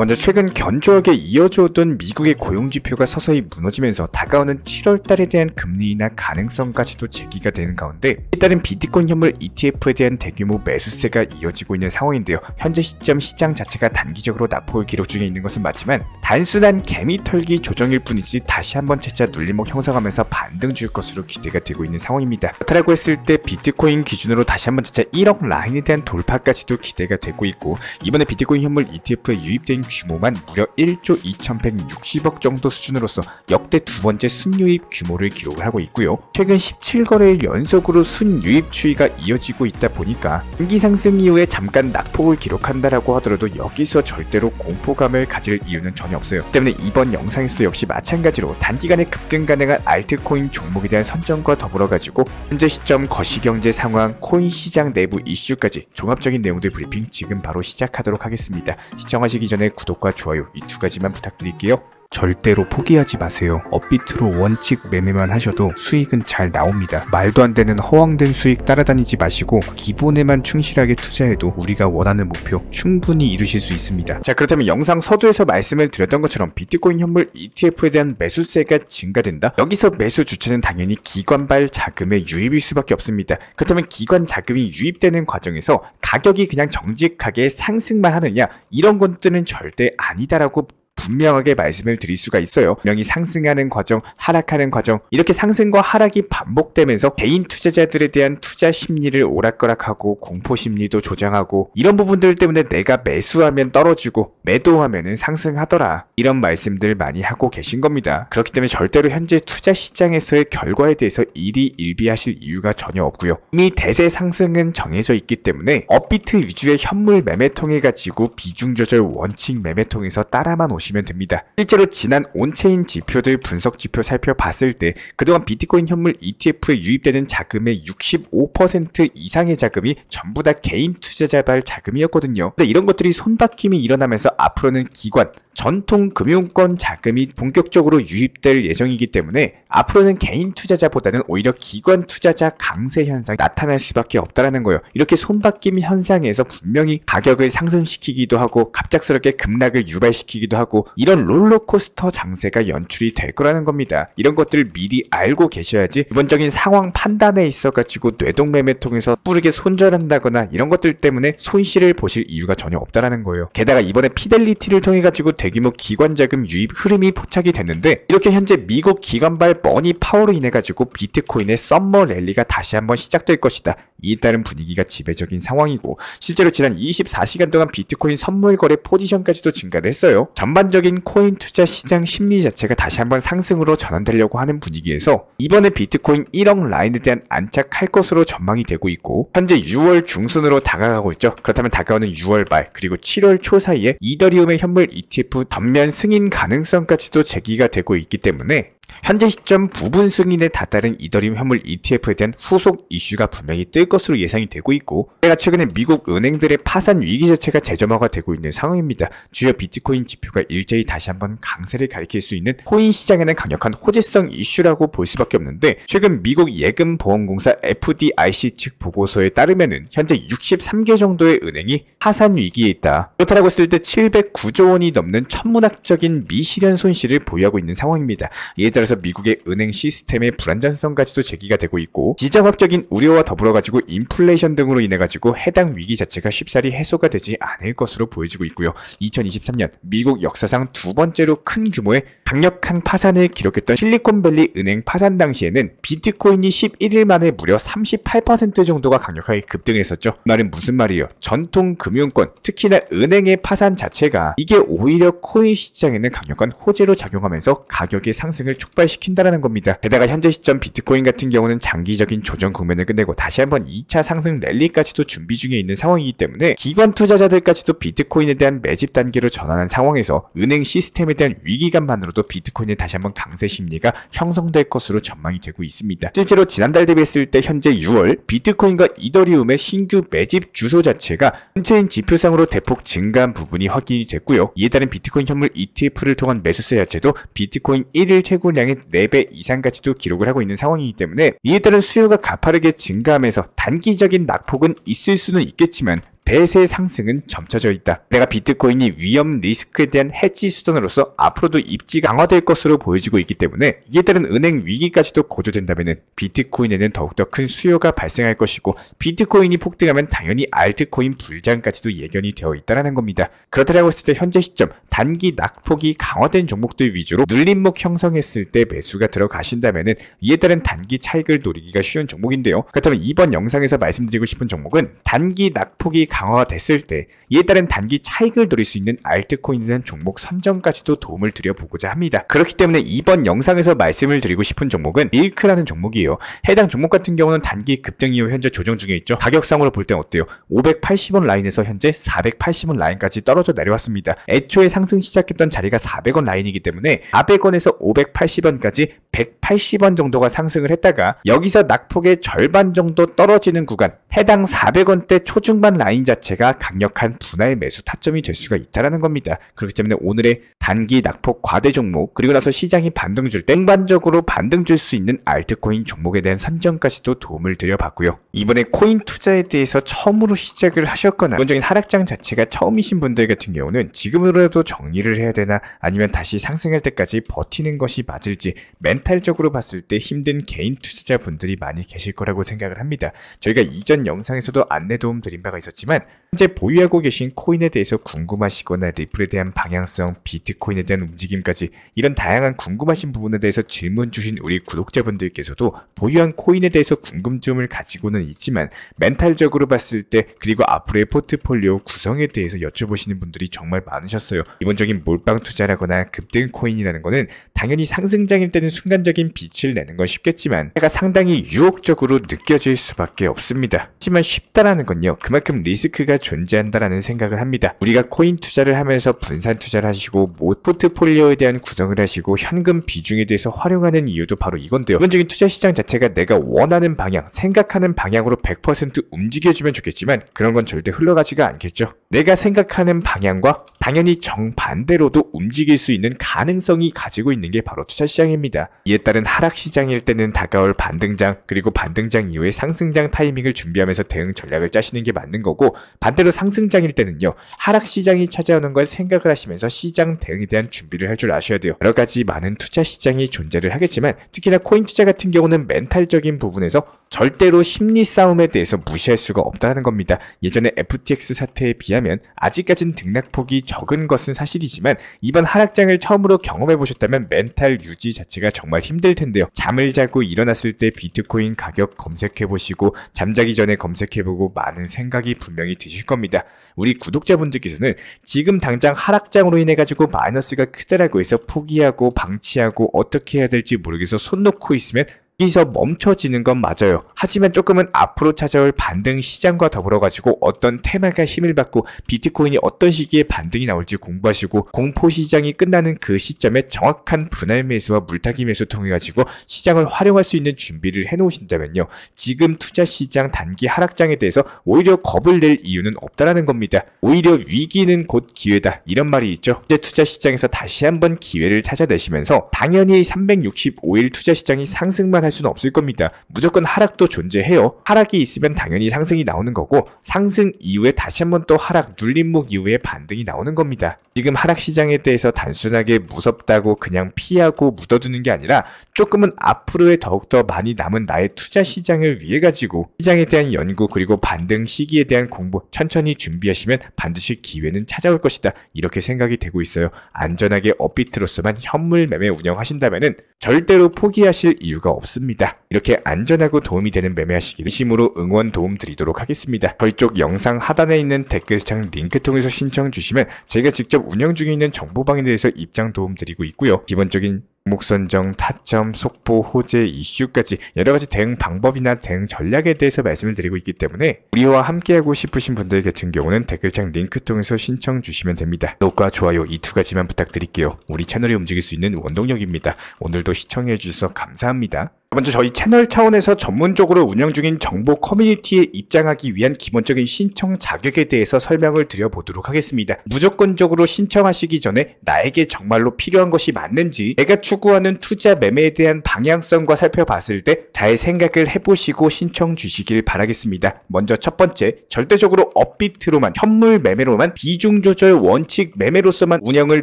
먼저 최근 견조하게 이어져 오던 미국의 고용지표가 서서히 무너지면서 다가오는 7월달에 대한 금리 인하 가능성까지도 제기가 되는 가운데 이에 따른 비트코인 현물 ETF에 대한 대규모 매수세가 이어지고 있는 상황인데요. 현재 시점 시장 자체가 단기적으로 낙폭을 기록 중에 있는 것은 맞지만 단순한 개미털기 조정일 뿐이지 다시 한번 재차 눌림목 형성하면서 반등 줄 것으로 기대가 되고 있는 상황입니다. 그렇다고 했을 때 비트코인 기준으로 다시 한번 재차 1억 라인에 대한 돌파까지도 기대가 되고 있고, 이번에 비트코인 현물 ETF에 유입된 규모만 무려 1조 2160억 정도 수준으로서 역대 두 번째 순유입 규모를 기록을 하고 있고요. 최근 17거래일 연속으로 순유입 추이가 이어지고 있다 보니까 단기 상승 이후에 잠깐 낙폭을 기록한다라고 하더라도 여기서 절대로 공포감을 가질 이유는 전혀 없어요. 때문에 이번 영상에서도 역시 마찬가지로 단기간에 급등 가능한 알트코인 종목에 대한 선정과 더불어 가지고 현재 시점 거시경제 상황, 코인 시장 내부 이슈까지 종합적인 내용들 브리핑 지금 바로 시작하도록 하겠습니다. 시청하시기 전에 구독과 좋아요 이 두 가지만 부탁드릴게요. 절대로 포기하지 마세요. 업비트로 원칙 매매만 하셔도 수익은 잘 나옵니다. 말도 안 되는 허황된 수익 따라다니지 마시고 기본에만 충실하게 투자해도 우리가 원하는 목표 충분히 이루실 수 있습니다. 자, 그렇다면 영상 서두에서 말씀을 드렸던 것처럼 비트코인 현물 ETF에 대한 매수세가 증가된다? 여기서 매수 주체는 당연히 기관발 자금의 유입일 수밖에 없습니다. 그렇다면 기관 자금이 유입되는 과정에서 가격이 그냥 정직하게 상승만 하느냐? 이런 것들은 절대 아니다라고 분명하게 말씀을 드릴 수가 있어요. 분명히 상승하는 과정, 하락하는 과정, 이렇게 상승과 하락이 반복되면서 개인 투자자들에 대한 투자 심리를 오락가락하고 공포 심리도 조장하고, 이런 부분들 때문에 내가 매수하면 떨어지고 매도하면은 상승하더라, 이런 말씀들 많이 하고 계신 겁니다. 그렇기 때문에 절대로 현재 투자 시장에서의 결과에 대해서 일희일비하실 이유가 전혀 없고요. 이미 대세 상승은 정해져 있기 때문에 업비트 위주의 현물 매매통해 가지고 비중 조절 원칙 매매통에서 따라만 오시면 됩니다. 실제로 지난 온체인 지표들 분석 지표 살펴봤을 때 그동안 비트코인 현물 ETF에 유입되는 자금의 65% 이상의 자금이 전부 다 개인 투자자발 자금이었거든요. 근데 이런 것들이 손바뀜이 일어나면서 앞으로는 기관, 전통 금융권 자금이 본격적으로 유입될 예정이기 때문에 앞으로는 개인 투자자보다는 오히려 기관 투자자 강세 현상이 나타날 수밖에 없다라는 거예요. 이렇게 손바뀜 현상에서 분명히 가격을 상승시키기도 하고 갑작스럽게 급락을 유발시키기도 하고, 이런 롤러코스터 장세가 연출이 될 거라는 겁니다. 이런 것들을 미리 알고 계셔야지 기본적인 상황 판단에 있어가지고 뇌동매매 통해서 뿌르게 손절한다거나 이런 것들 때문에 손실을 보실 이유가 전혀 없다라는 거예요. 게다가 이번에 피델리티를 통해가지고 대규모 기관 자금 유입 흐름이 포착이 됐는데, 이렇게 현재 미국 기관발 머니 파워로 인해가지고 비트코인의 썸머 랠리가 다시 한번 시작될 것이다. 이에 따른 분위기가 지배적인 상황이고, 실제로 지난 24시간 동안 비트코인 선물 거래 포지션까지도 증가를 했어요. 전반적인 코인 투자 시장 심리 자체가 다시 한번 상승으로 전환되려고 하는 분위기에서 이번에 비트코인 1억 라인에 대한 안착할 것으로 전망이 되고 있고, 현재 6월 중순으로 다가가고 있죠. 그렇다면 다가오는 6월 말 그리고 7월 초 사이에 이더리움의 현물 ETF 전면 승인 가능성까지도 제기가 되고 있기 때문에 현재 시점 부분 승인에 다다른 이더리움 현물 ETF에 대한 후속 이슈가 분명히 뜰 것으로 예상이 되고 있고, 제가 최근에 미국 은행들의 파산 위기 자체가 재점화가 되고 있는 상황입니다. 주요 비트코인 지표가 일제히 다시 한번 강세를 가리킬 수 있는 코인 시장에는 강력한 호재성 이슈라고 볼 수밖에 없는데, 최근 미국 예금보험공사 FDIC 측 보고서에 따르면은 현재 63개 정도의 은행이 파산 위기에 있다. 그렇다고 했을 때 709조 원이 넘는 천문학적인 미실현 손실을 보유하고 있는 상황입니다. 이에 따라서 미국의 은행 시스템의 불안전성까지도 제기가 되고 있고, 지정학적인 우려와 더불어 가지고 인플레이션 등으로 인해 가지고 해당 위기 자체가 쉽사리 해소가 되지 않을 것으로 보여지고 있고요. 2023년 미국 역사상 두 번째로 큰 규모의 강력한 파산을 기록했던 실리콘밸리 은행 파산 당시에는 비트코인이 11일 만에 무려 38% 정도가 강력하게 급등했었죠. 이 말은 무슨 말이에요? 전통 금융권, 특히나 은행의 파산 자체가 이게 오히려 코인 시장에는 강력한 호재로 작용하면서 가격의 상승을 촉발시킨다라는 겁니다. 게다가 현재 시점 비트코인 같은 경우는 장기적인 조정 국면을 끝내고 다시 한번 2차 상승 랠리까지도 준비 중에 있는 상황이기 때문에 기관 투자자들까지도 비트코인에 대한 매집 단계로 전환한 상황에서 은행 시스템에 대한 위기감만으로도 비트코인의 다시 한번 강세 심리가 형성될 것으로 전망이 되고 있습니다. 실제로 지난달 대비했을 때 현재 6월 비트코인과 이더리움의 신규 매집 주소 자체가 온체인 지표상으로 대폭 증가한 부분이 확인이 됐고요. 이에 따른 비트코인 현물 ETF를 통한 매수세 자체도 비트코인 1일 채굴량의 4배 이상까지도 기록을 하고 있는 상황이기 때문에 이에 따른 수요가 가파르게 증가하면서 단기적인 낙폭은 있을 수는 있겠지만 대세 상승은 점쳐져 있다. 내가 비트코인이 위험 리스크에 대한 해지 수단으로서 앞으로도 입지 강화될 것으로 보여지고 있기 때문에 이에 따른 은행 위기까지도 고조된다면 비트코인에는 더욱더 큰 수요가 발생할 것이고 비트코인이 폭등하면 당연히 알트코인 불장까지도 예견이 되어 있다는 겁니다. 그렇다고 했을 때 현재 시점 단기 낙폭이 강화된 종목들 위주로 눌림목 형성했을 때 매수가 들어가신다면 이에 따른 단기 차익을 노리기가 쉬운 종목인데요. 그렇다면 이번 영상에서 말씀드리고 싶은 종목은 단기 낙폭이 강화가 됐을 때 이에 따른 단기 차익을 노릴 수 있는 알트코인에 대한 종목 선정까지도 도움을 드려보고자 합니다. 그렇기 때문에 이번 영상에서 말씀을 드리고 싶은 종목은 밀크라는 종목이에요. 해당 종목 같은 경우는 단기 급등 이후 현재 조정 중에 있죠. 가격상으로 볼 땐 어때요? 580원 라인에서 현재 480원 라인까지 떨어져 내려왔습니다. 애초에 상승 시작했던 자리가 400원 라인이기 때문에 400원에서 580원까지 180원 정도가 상승을 했다가 여기서 낙폭의 절반 정도 떨어지는 구간, 해당 400원대 초중반 라인 자체가 강력한 분할 매수 타점이 될 수가 있다는 겁니다. 그렇기 때문에 오늘의 단기 낙폭 과대 종목, 그리고 나서 시장이 반등 줄 때 일반적으로 반등 줄 수 있는 알트코인 종목에 대한 선정까지도 도움을 드려봤고요. 이번에 코인 투자에 대해서 처음으로 시작을 하셨거나 기본적인 하락장 자체가 처음이신 분들 같은 경우는 지금으로라도 정리를 해야 되나 아니면 다시 상승할 때까지 버티는 것이 맞을지 멘탈적으로 봤을 때 힘든 개인 투자자분들이 많이 계실 거라고 생각을 합니다. 저희가 이전 영상에서도 안내 도움 드린 바가 있었지만 현재 보유하고 계신 코인에 대해서 궁금하시거나 리플에 대한 방향성, 비트코인에 대한 움직임까지 이런 다양한 궁금하신 부분에 대해서 질문 주신 우리 구독자분들께서도 보유한 코인에 대해서 궁금증을 가지고는 있지만 멘탈적으로 봤을 때 그리고 앞으로의 포트폴리오 구성에 대해서 여쭤보시는 분들이 정말 많으셨어요. 기본적인 몰빵 투자라거나 급등 코인이라는 거는 당연히 상승장일 때는 순간적인 빛을 내는 건 쉽겠지만 제가 상당히 유혹적으로 느껴질 수밖에 없습니다. 하지만 쉽다라는 건요, 그만큼 리스크가 존재한다라는 생각을 합니다. 우리가 코인 투자를 하면서 분산 투자를 하시고 포트폴리오에 대한 구성을 하시고 현금 비중에 대해서 활용하는 이유도 바로 이건데요. 기본적인 투자 시장 자체가 내가 원하는 방향, 생각하는 방향으로 100% 움직여주면 좋겠지만 그런 건 절대 흘러가지가 않겠죠. 내가 생각하는 방향과 당연히 정반대로도 움직일 수 있는 가능성이 가지고 있는 게 바로 투자시장입니다. 이에 따른 하락시장일 때는 다가올 반등장, 그리고 반등장 이후에 상승장 타이밍을 준비하면서 대응 전략을 짜시는 게 맞는 거고, 반대로 상승장일 때는요, 하락시장이 찾아오는 걸 생각을 하시면서 시장 대응에 대한 준비를 할 줄 아셔야 돼요. 여러 가지 많은 투자시장이 존재를 하겠지만 특히나 코인 투자 같은 경우는 멘탈적인 부분에서 절대로 심리 싸움에 대해서 무시할 수가 없다는 겁니다. 예전에 FTX 사태에 비하면 아직까지는 등락폭이 적은 것은 사실이지만 이번 하락장을 처음으로 경험해 보셨다면 멘탈 유지 자체가 정말 힘들 텐데요. 잠을 자고 일어났을 때 비트코인 가격 검색해 보시고 잠자기 전에 검색해 보고 많은 생각이 분명히 드실 겁니다. 우리 구독자분들께서는 지금 당장 하락장으로 인해 가지고 마이너스가 크다라고 해서 포기하고 방치하고 어떻게 해야 될지 모르겠어 손 놓고 있으면 여기서 멈춰지는 건 맞아요. 하지만 조금은 앞으로 찾아올 반등 시장과 더불어 가지고 어떤 테마가 힘을 받고 비트코인이 어떤 시기에 반등이 나올지 공부하시고 공포 시장이 끝나는 그 시점에 정확한 분할 매수와 물타기 매수 통해 가지고 시장을 활용할 수 있는 준비를 해 놓으신다면요, 지금 투자 시장 단기 하락장에 대해서 오히려 겁을 낼 이유는 없다라는 겁니다. 오히려 위기는 곧 기회다, 이런 말이 있죠. 이제 투자 시장에서 다시 한번 기회를 찾아내시면서 당연히 365일 투자 시장이 상승만 할 수는 없을 겁니다. 무조건 하락도 존재해요. 하락이 있으면 당연히 상승이 나오는 거고, 상승 이후에 다시 한번 또 하락, 눌림목 이후에 반등이 나오는 겁니다. 지금 하락 시장에 대해서 단순하게 무섭다고 그냥 피하고 묻어두는 게 아니라 조금은 앞으로의 더욱더 많이 남은 나의 투자 시장을 위해 가지고 시장에 대한 연구, 그리고 반등 시기에 대한 공부 천천히 준비하시면 반드시 기회는 찾아올 것이다, 이렇게 생각이 되고 있어요. 안전하게 업비트로서만 현물 매매 운영하신다면은 절대로 포기하실 이유가 없습니다. 이렇게 안전하고 도움이 되는 매매하시기를 진심으로 응원 도움 드리도록 하겠습니다. 저희 쪽 영상 하단에 있는 댓글창 링크 통해서 신청 주시면 제가 직접 운영 중에 있는 정보방에 대해서 입장 도움 드리고 있고요. 기본적인 종목 선정, 타점, 속보, 호재, 이슈까지 여러가지 대응 방법이나 대응 전략에 대해서 말씀을 드리고 있기 때문에 우리와 함께하고 싶으신 분들 같은 경우는 댓글창 링크 통해서 신청 주시면 됩니다. 구독과 좋아요 이 두 가지만 부탁드릴게요. 우리 채널이 움직일 수 있는 원동력입니다. 오늘도 시청해 주셔서 감사합니다. 먼저 저희 채널 차원에서 전문적으로 운영 중인 정보 커뮤니티에 입장하기 위한 기본적인 신청 자격에 대해서 설명을 드려보도록 하겠습니다. 무조건적으로 신청하시기 전에 나에게 정말로 필요한 것이 맞는지, 내가 추구하는 투자 매매에 대한 방향성과 살펴봤을 때 잘 생각을 해보시고 신청 주시길 바라겠습니다. 먼저 첫 번째, 절대적으로 업비트로만, 현물 매매로만, 비중 조절 원칙 매매로서만 운영을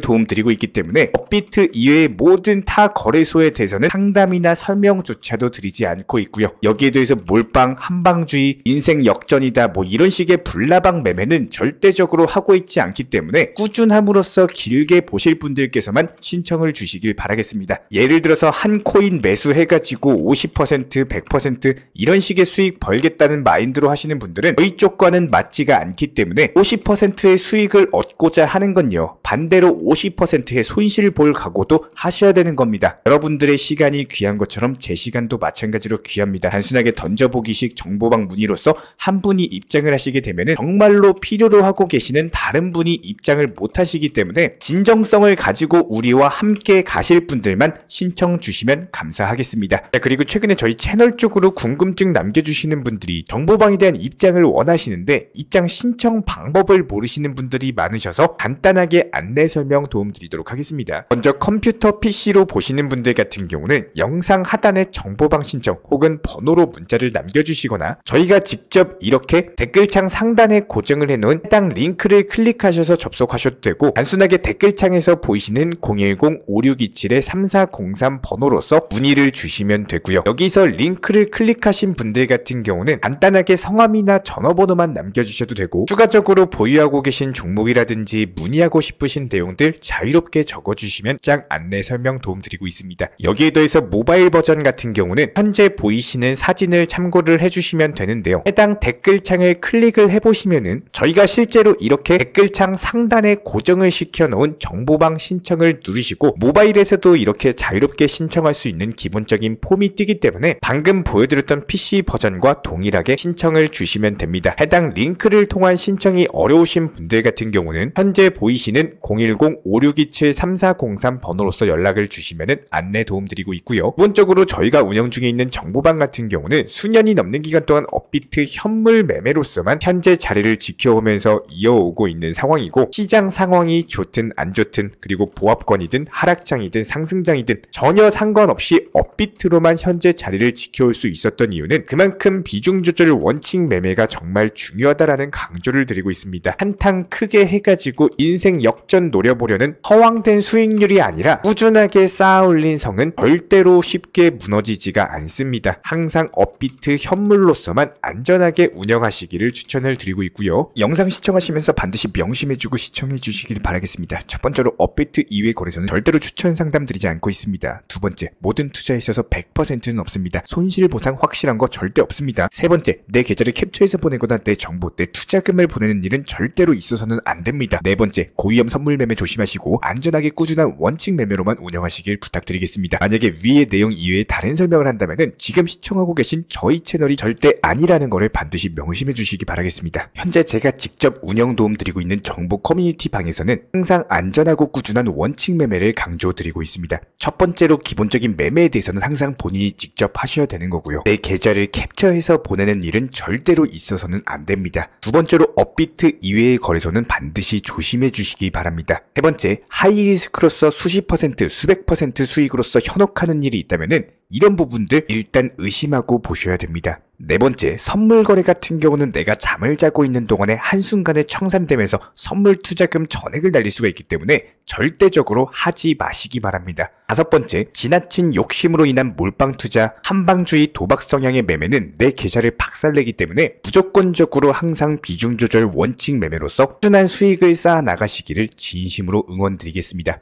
도움드리고 있기 때문에 업비트 이외의 모든 타 거래소에 대해서는 상담이나 설명조차도 드리지 않고 있고요. 여기에 대해서 몰빵, 한방주의, 인생 역전이다 뭐 이런 식의 불나방 매매는 절대적으로 하고 있지 않기 때문에 꾸준함으로써 길게 보실 분들께서만 신청을 주시길 바라겠습니다. 예를 들어서 한 코인 매수해가지고 50%, 100% 이런 식의 수익 벌겠다는 마인드로 하시는 분들은 저희 쪽과는 맞지가 않기 때문에 50%의 수익을 얻고자 하는 건요, 반대로 50%의 손실을 볼 각오도 하셔야 되는 겁니다. 여러분들의 시간이 귀한 것처럼 제 시간도 마찬가지로 귀합니다. 단순하게 던져보기식 정보방 문의로서 한 분이 입장을 하시게 되면은 정말로 필요로 하고 계시는 다른 분이 입장을 못 하시기 때문에 진정성을 가지고 우리와 함께 가실 분들만 신청 주시면 감사하겠습니다. 자, 그리고 최근에 저희 채널 쪽으로 궁금증 남겨주시는 분들이 정보방에 대한 입장을 원하시는데 입장 신청 방법을 모르시는 분들이 많으셔서 간단하게 안내 설명 도움드리도록 하겠습니다. 먼저 컴퓨터 PC로 보시는 분들 같은 경우는 영상 하단에 정보방 신청 혹은 번호로 문자를 남겨주시거나 저희가 직접 이렇게 댓글창 상단에 고정을 해놓은 해당 링크를 클릭하셔서 접속하셔도 되고, 단순하게 댓글창에서 보이시는 010-5627-3403 번호로서 문의를 주시면 되고요. 여기서 링크를 클릭하신 분들 같은 경우는 간단하게 성함이나 전화번호만 남겨주셔도 되고, 추가적으로 보유하고 계신 종목이라든지 문의하고 싶으신 내용들 자유롭게 적어주시면 짱 안내 설명 도움드리고 있습니다. 여기에 더해서 모바일 버전 같은 경우는 현재 보이시는 사진을 참고를 해주시면 되는데요. 해당 댓글창을 클릭을 해보시면은 저희가 실제로 이렇게 댓글창 상단에 고정을 시켜놓은 정보방 신청을 누르시고 모바일에서도 이렇게 자유롭게 신청할 수 있는 기본적인 폼이 뜨기 때문에 방금 보여드렸던 PC 버전과 동일하게 신청을 주시면 됩니다. 해당 링크를 통한 신청이 어려우신 분들 같은 경우는 현재 보이시는 010-5627-3403 번호로서 연락을 주시면 안내 도움드리고 있고요. 기본적으로 저희가 운영 중에 있는 정보방 같은 경우는 수년이 넘는 기간 동안 업비트 현물 매매로서만 현재 자리를 지켜오면서 이어오고 있는 상황이고, 시장 상황이 좋든 안 좋든 그리고 보합권이든 하락장이든 상승장이든 전혀 상관없이 업비트로만 현재 자리를 지켜올 수 있었던 이유는 그만큼 비중 조절 원칙 매매가 정말 중요하다라는 강조를 드리고 있습니다. 한탕 크게 해가지고 인생 역전 노려보려는 허황된 수익률이 아니라 꾸준하게 쌓아 올린 성은 절대로 쉽게 무너지지가 않습니다. 항상 업비트 현물로서만 안전하게 운영하시기를 추천을 드리고 있고요. 영상 시청하시면서 반드시 명심해주고 시청해 주시길 바라겠습니다. 첫 번째로 업비트 이외 거래소는 절대로 추천 상담 드리지 않고 있습니다. 두 번째, 모든 투자에 있어서 100%는 없습니다. 손실 보상 확실한 거 절대 없습니다. 세 번째, 내 계좌를 캡처해서 보내거나 내 정보, 내 투자금을 보내는 일은 절대로 있어서는 안 됩니다. 네 번째, 고위험 선물 매매 조심하시고 안전하게 꾸준한 원칙 매매로만 운영하시길 부탁드리겠습니다. 만약에 위의 내용 이외에 다른 설명을 한다면은 지금 시청하고 계신 저희 채널이 절대 아니라는 거를 반드시 명심해 주시기 바라겠습니다. 현재 제가 직접 운영 도움 드리고 있는 정보 커뮤니티 방에서는 항상 안전하고 꾸준한 원칙 매매를 강조드리고 있습니다. 첫 번째로 기본적인 매매에 대해서는 항상 본인이 직접 하셔야 되는 거고요. 내 계좌를 캡처해서 보내는 일은 절대로 있어서는 안 됩니다. 두 번째로 업비트 이외의 거래소는 반드시 조심해 주시기 바랍니다. 세 번째, 하이리스크로서 수십 퍼센트, 수백 퍼센트 수익으로서 현혹하는 일이 있다면은 이런 부분들 일단 의심하고 보셔야 됩니다. 네 번째, 선물 거래 같은 경우는 내가 잠을 자고 있는 동안에 한순간에 청산되면서 선물 투자금 전액을 날릴 수가 있기 때문에 절대적으로 하지 마시기 바랍니다. 다섯 번째, 지나친 욕심으로 인한 몰빵 투자, 한방주의 도박 성향의 매매는 내 계좌를 박살내기 때문에 무조건적으로 항상 비중 조절 원칙 매매로서 꾸준한 수익을 쌓아 나가시기를 진심으로 응원드리겠습니다.